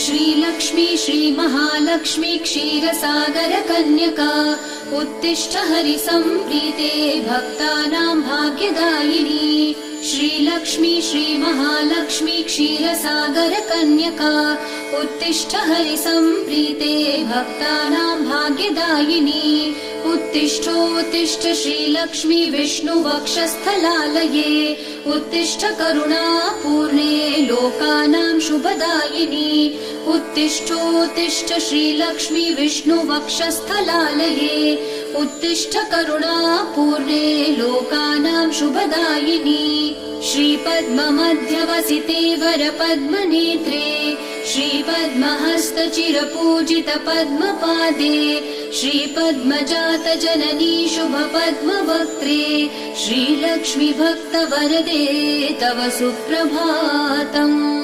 श्रीलक्ष्मी श्रीमहालक्ष्मी क्षीरसागर कन्यका उत्तिष्ठ हरिसम्प्रीते भक्तानां भाग्यदायिनी। श्रीलक्ष्मी श्रीमहालक्ष्मी क्षीरसागर कन्यका उत्तिष्ठ हरिसम्प्रीते भक्तानां भाग्यदायिनी। उत्तिष्ठोत्तिष्ठ श्रीलक्ष्मी विष्णुवक्षस्थलालये उत्तिष्ठ करुणापूर्णे लोकानां शुभदायिनी। उत्तिष्ठोत्तिष्ठ श्रीलक्ष्मी विष्णुवक्षस्थलालये उत्तिष्ठ करुणापूर्णे लोकानां शुभदायिनी। श्रीपद्ममध्यवसिते वरपद्मनेत्रे श्रीपद्महस्तचिरपूजित पद्मपादे श्रीपद्मजात जननी शुभपद्मवक्त्रे श्रीलक्ष्मी भक्तवरदे तव सुप्रभातम्।